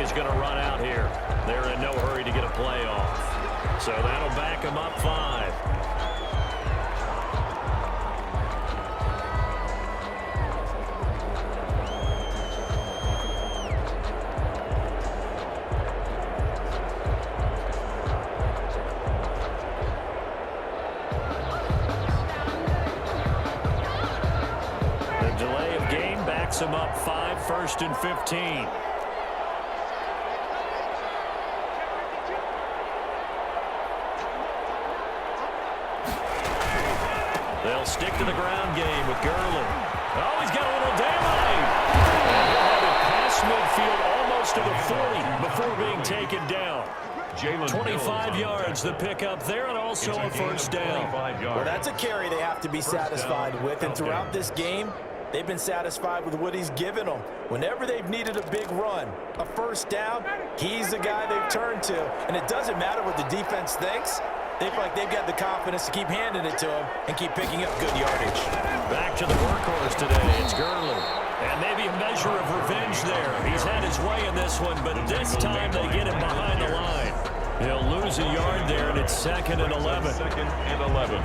is going to run out here. They're in no hurry to get a play off. So that'll back them up 5. Them up 5, 1st and 15. They'll stick to the ground game with Gurley. Oh, he's got a little daylight. And he'll have it past midfield almost to the 40 before being taken down. 25 yards the pickup there, and also a first down. Well, that's a carry they have to be satisfied with, and throughout this game, they've been satisfied with what he's given them. Whenever they've needed a big run, a first down, he's the guy they've turned to. And it doesn't matter what the defense thinks. They feel like they've got the confidence to keep handing it to him and keep picking up good yardage. Back to the workhorse today. It's Gurley. And maybe a measure of revenge there. He's had his way in this one, but this time they get him behind the line. He'll lose a yard there, and it's 2nd and 11. 2nd and 11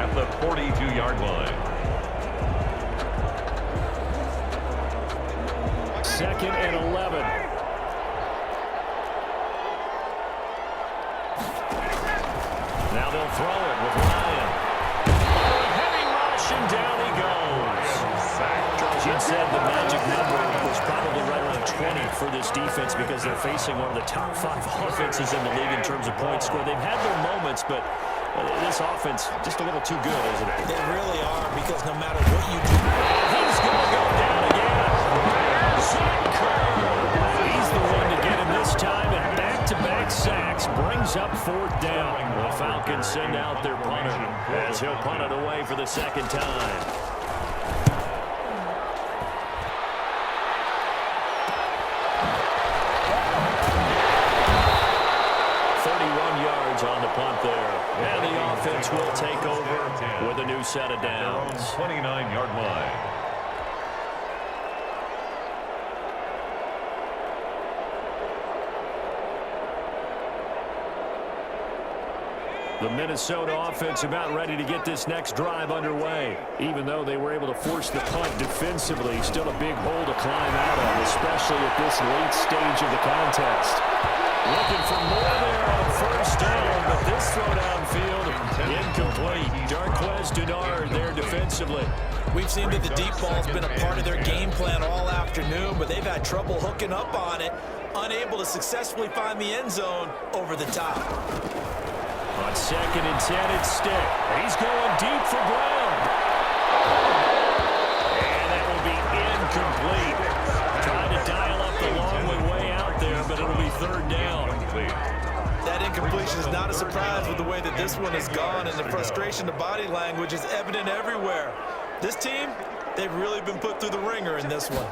at the 42-yard line. 2nd and 11. Now they'll throw it with Ryan. Heavy rush, and down he goes. Jim said the magic number was probably right around 20 for this defense because they're facing one of the top 5 offenses in the league in terms of points scored. They've had their moments, but this offense just a little too good, isn't it? They really are, because no matter what you do, he's going to go down again. He's the one to get him this time, and back-to-back sacks brings up 4th down. The Falcons send out their punter as he'll punt it away for the 2nd time. On the punt there, and the offense will take over with a new set of downs. 29-yard line. The Minnesota offense about ready to get this next drive underway. Even though they were able to force the punt defensively, still a big hole to climb out of, especially at this late stage of the contest. Looking for more there on first down, but this throw downfield incomplete. Darquez Denard there defensively. We've seen that the deep ball's been a part of their game plan all afternoon, but they've had trouble hooking up on it, unable to successfully find the end zone over the top. On 2nd and 10, it's Stick. He's going deep for Brown. And that will be incomplete. Trying to dial up the long way out there, but it'll be 3rd down. That incompletion is not a surprise with the way that this one has gone, and the frustration, the body language is evident everywhere. This team, they've really been put through the ringer in this one.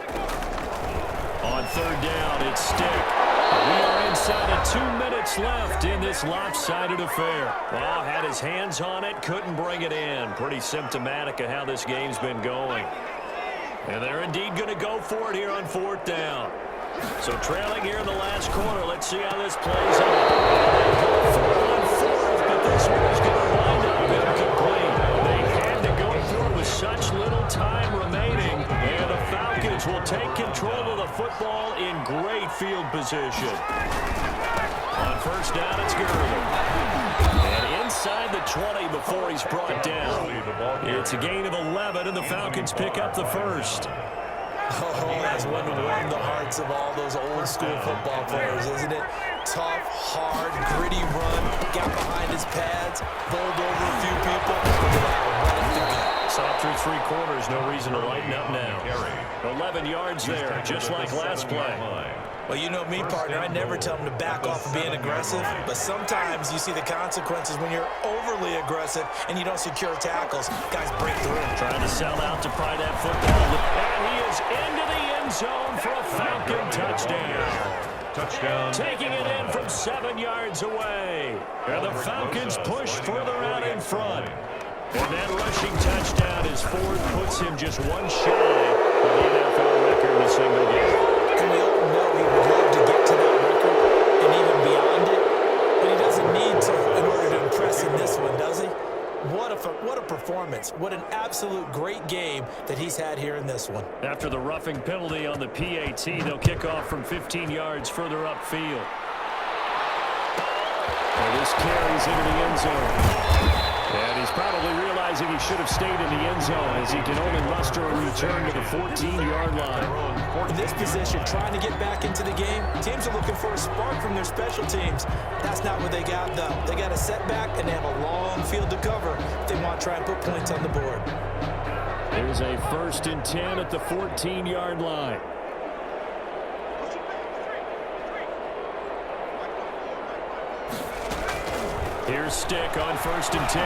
On 3rd down, it's Stick. We are inside of 2 minutes left in this lopsided affair. Well, had his hands on it, couldn't bring it in. Pretty symptomatic of how this game's been going. And they're indeed going to go for it here on 4th down. So trailing here in the last quarter, let's see how this plays out. On 4th, but this one's going to wind up incomplete. They had to go through it with such little time remaining, and the Falcons will take control of the football in great field position. On first down, it's Gurley. And inside the 20 before he's brought down. It's a gain of 11, and the Falcons pick up the first. Oh, that's one to warm the hearts of all those old-school football players, isn't it? Tough, hard, gritty run, got behind his pads, bowled over a few people. Saw through 3 quarters, no reason to lighten up now. 11 yards there, just like last play. Well, you know me, partner. I never tell them to back off of being aggressive, but sometimes you see the consequences when you're overly aggressive and you don't secure tackles. Guys break through. Trying to sell out to pry that football. And he is into the end zone for a Falcon touchdown. Taking it in from 7 yards away. And the Falcons push further out in front. And that rushing touchdown is 4th, puts him just one shy of the NFL record in a single game. And we all know he would love to get to defense. What an absolute great game that he's had here in this one. After the roughing penalty on the PAT, they'll kick off from 15 yards further upfield. And this carries into the end zone. And he's probably realizing he should have stayed in the end zone as he can only muster a return to the 14-yard line. In this position, trying to get back into the game, teams are looking for a spark from their special teams. That's not what they got, though. They got a setback, and they have a long field to cover if they want to try and put points on the board. There's a 1st and 10 at the 14-yard line. Here's Stick on 1st and 10.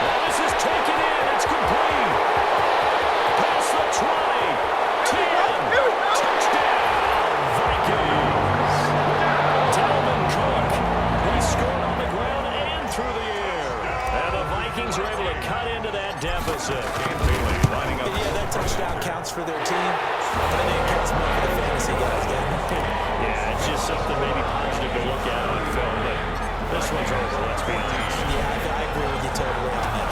Well, this is taken in. It's complete. Past the 20. 10. Touchdown, Vikings. Dalvin Cook. He scored on the ground and through the air. And the Vikings are able to cut into that deficit. Yeah, that touchdown counts for their team. But I think it counts more for the fantasy guys, doesn't it? Yeah, it's just something maybe positive to look at on film, but this one's over, let's be honest. Yeah, I agree with you totally on that.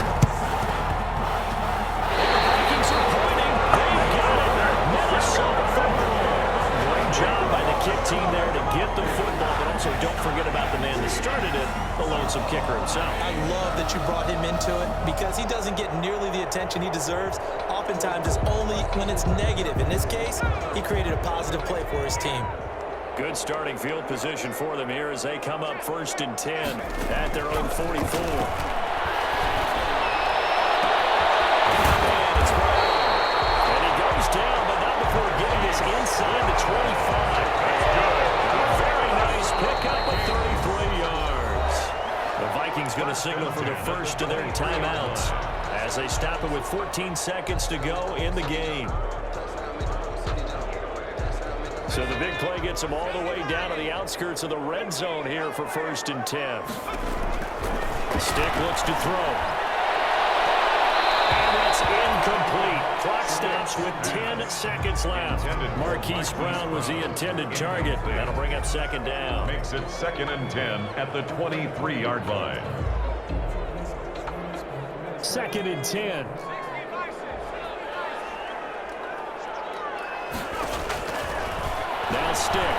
The Vikings are pointing. They've got it. Minnesota football. Great job by the kick team there to get the football, but also don't forget about the man that started it, the lonesome kicker himself. I love that you brought him into it because he doesn't get nearly the attention he deserves. Oftentimes, it's only when it's negative. In this case, he created a positive play for his team. Good starting field position for them here as they come up 1st and 10 at their own 44. And it's Brown. And he goes down, but not before getting this inside the 25. That's good. A very nice pickup of 33 yards. The Vikings going to signal for the first of their timeouts as they stop it with 14 seconds to go in the game. So the big play gets them all the way down to the outskirts of the red zone here for 1st and 10. Stick looks to throw. And that's incomplete. Clock stops with 10 seconds left. Marquise Brown was the intended target. That'll bring up 2nd down. Makes it 2nd and 10 at the 23-yard line. 2nd and 10. Now Stick.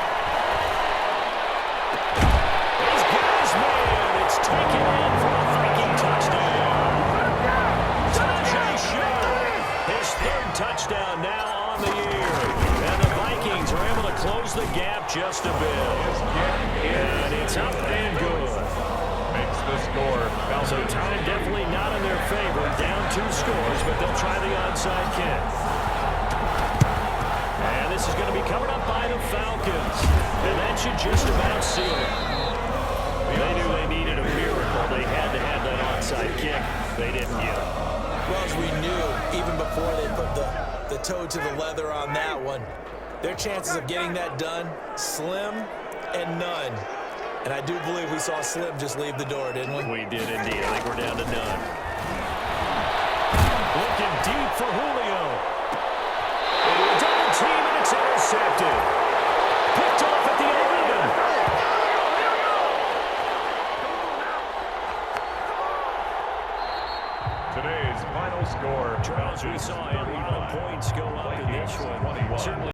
He's got his man. It's taken in for a Viking touchdown. Tajay Sharp. His 3rd touchdown now on the year. And the Vikings are able to close the gap just a bit. And it's up and good. Makes the score. So time definitely not in their favor. Down 2 scores, but they'll try the onside kick. And this is going to be covered up by the Falcons. And that should just about seal it. They knew they needed a miracle. They had to have that onside kick. They didn't get it. Well, as we knew, even before they put the toe to the leather on that one, their chances of getting that done, slim and none. And I do believe we saw Slim just leave the door, didn't we? We did indeed. I think we're down to none. Looking deep for Julio. Double team, and it's intercepted. Picked off at the 11. Today's final score. Charles, we saw a lot of points go up in this one. Certainly